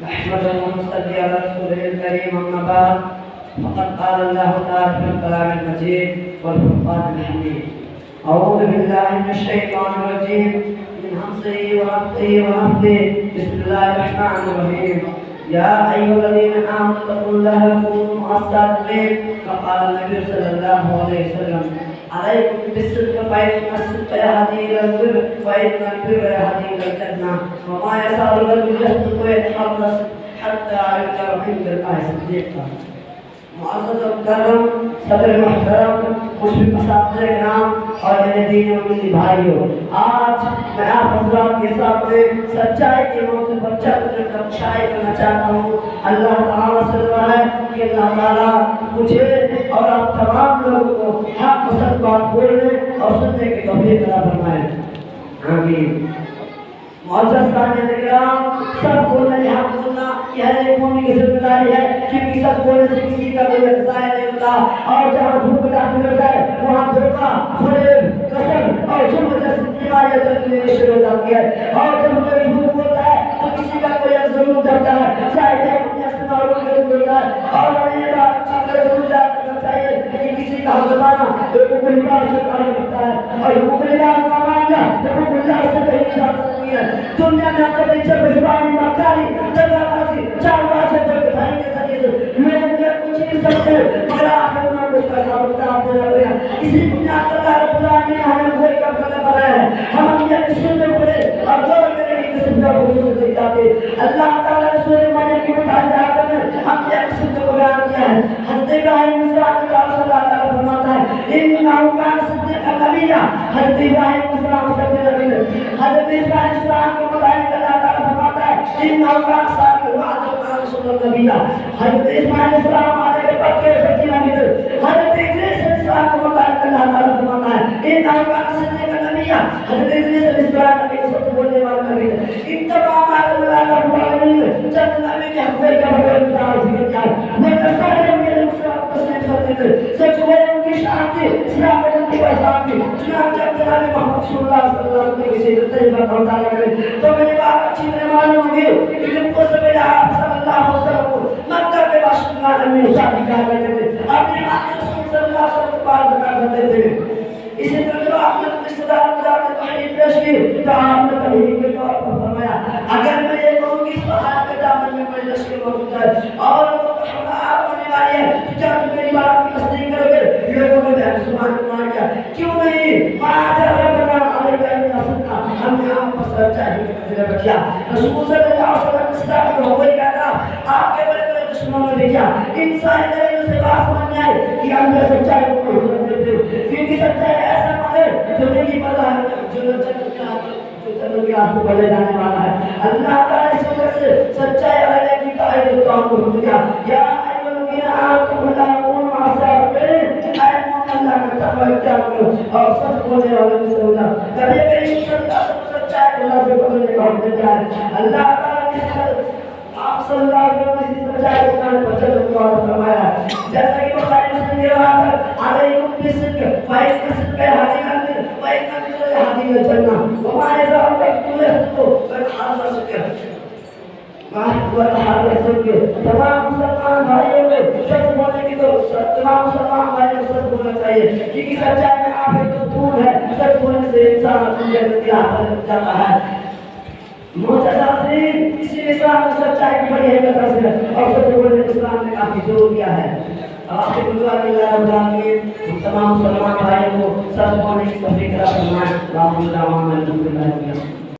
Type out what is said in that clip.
نحمده ونصلي على رسوله الكريم أما بعد فقد قال الله تعالى في الكلام المجيد والفرقان الحميد أعوذ بالله من الشيطان الرجيم من همزه ونفخه ونفثه بسم الله الرحمن الرحيم يا أيها الذين آمنوا اتقوا الله وكونوا مع الصادقين فقال النبي صلى الله عليه وسلم عليكم بالصدق فإن الصدق يهدي إلى البر وإن البر يهدي إلى الجنة وما يزال الرجل يصدق ويتحرص حتى يذكر عند الله صديقا معزز محترم صدر محترم مشرق اساتذہ کرام اور میرے دین و ملی بھائیوں، آج میں آپ حضرات کے سامنے سچائی کے موضوع پر چند منٹ شائع کرنا چاہتا ہوں۔ اللہ تعالیٰ سے دعا ہے کہ اللہ تعالیٰ مجھے اور آپ تمام لوگوں کو حق و سچ بات بولنے اور سننے کی توفیق عطا فرمائے، آمین۔ معزز سامعین کرام، سب بولنے حق بولنا یہ ہر ایک مومن کی ذمہ داری ہے، کیونکہ سچ بولنے سے کسی کا کوئی ضائع نہیں ہوتا، اور جہاں جھوٹ داخل ہو جائے وہاں دھوکہ، فریب، قسم اور ظلم جیسی بیماریاں چلنے شروع ہو جاتی ہے، اور جب کوئی جھوٹ بولتا ہے تو کسی کا کوئی ظلم کرتا ہے، شاید اپنے استعمالوں کے لیے ہوتا ہے، اور ہمیں یہ بات اچھی طرح ضرور یاد رکھنا چاہیے کہ کسی کا زمانہ ایک مقدار سے تعلق رکھتا ہے، اور یہ مقدار کا معاملہ حکم اللہ سے کہیں زیادہ نہیں ہے۔ دنیا میں اپنے جب زبانی مکاری جگہ بازی چار بازی تک بھائی کے ذریعے سے لوگوں کے کچھ نہیں سکتے، مگر آخر میں اس کا ثابت آپ نے رکھ لیا۔ اسی بنیاد پر اللہ رب العالمین نے ہمیں کوئی کم کرنے بنایا ہے، ہم یہ قسم میں پڑے اور غور کرنے کی قسم کا خصوص دیکھ جاتے۔ اللہ تعالیٰ نے سورہ مریم کی متعلق آیات میں ہم یہ قسم کو بیان کیا ہے۔ حضرت ابراہیم علیہ السلام کے تعلق سے اللہ تعالیٰ فرماتا ہے انہ کان صدیقا نبیّا، حضرت ابراہیم علیہ السلام صدیق نبی ہے۔ حضرت ابراہیم علیہ السلام کو متعلق اللہ تعالیٰ فرماتا ہے انہ کان صادق الوعد وکان رسولا نبیّا۔ حضرت اسماعیل علیہ السلام آنے کے پکے سچے نبی تھے۔ حضرت ادریس علیہ السلام کو متعلق اللہ تعالیٰ فرماتا ہے انہ کان صدیقا نبیّا۔ حضرت ادریس علیہ السلام نبی کو سچ بولنے والا نبی تھے۔ ان تمام آیات میں اللہ رب العالمین نے چند نبی کے حقوق کا بڑے مثال ذکر کیا ہے۔ وہ سارے میرے مسلمان تسلیم کرتے تھے، سچ بولنے کی شان تھی، صداقت کی پہچان تھی۔ چنانچہ جناب محمد صلی اللہ علیہ وسلم کی سیرت طیبہ کا مطالعہ کریں تو میری بات اچھی طرح معلوم ہوگی کہ جن کو سب آپ صلی اللہ علیہ وسلم کو مکہ کے باشندگان میں شادی کیا کرتے تھے، اپنے آقا رسول صلی اللہ علیہ وسلم کو پار کرتے تھے۔ اسی طرح جب آپ نے رشتہ داروں کو جا کے تحریر پیش کی تو آپ نے تحریر کے طور پر فرمایا اگر میں یہ کہوں کہ اس وقت کے دامن میں کوئی لشکر موجود ہے اور وہ آپ ہونے والی ہے تو کیا تم میری بات کی تصدیق کرو گے؟ لوگوں نے بہت سبحان اللہ کیا، کیوں نہیں؟ ماذا ربنا علیہ صدقہ، ہم نے آپ پر سچائی کا فضل رکھا۔ رسول صلی اللہ علیہ وسلم صداقت کو وہی کہتا آپ کے بڑے بڑے دشمنوں نے دیکھا انسانی دلیلوں سے بات سمجھ آئے کہ ہم نے سچائی کو حضور دیتے، کیونکہ سچائی ایسا مانے جو نہیں پتا ہے جو جنت کے آنکھوں پر لے جانے والا ہے۔ اللہ تعالیٰ اس وجہ سے سچائی علیہ کی قائد کام کو دیا یا ایوہ الذین آمنوا لا تکونوا مع الصادقین، اے مومن اللہ کا تقوی اختیار کرو اور سچ بولنے والے میں سے ہو جاؤ۔ کبھی کبھی سچائی اللہ سے بدلنے کا حکم دیتا ہے۔ اللہ تعالیٰ نے آپ صلی اللہ علیہ وسلم نے سچائی کو کرنے پر چلنے کو عادت فرمایا ہے، جیسا کہ بخاری مسلم کی روایت ہے علیکم بالصدق فإن الصدق يهدي إلى البر وإن البر يهدي إلى الجنة وما يزال الرجل يصدق ويتحرى الصدق۔ تمام مسلمان بھائیوں کو سچ بولنے کی تو تمام مسلمان بھائیوں کو سچ بولنا چاہیے، کیونکہ سچائی میں آپ ایک سکون ہے، سچ بولنے سے انسان اپنی جنت کی راہ پر جاتا ہے۔ معزز حاضرین، اسی لیے اسلام میں سچائی کی بڑی اہمیت حاصل ہے اور سچ بولنے کو اسلام نے کافی زور دیا ہے۔ آخر دعا کہ اللہ رب العالمین تمام مسلمان بھائیوں کو سچ بولنے کی توفیق عطا فرمائے۔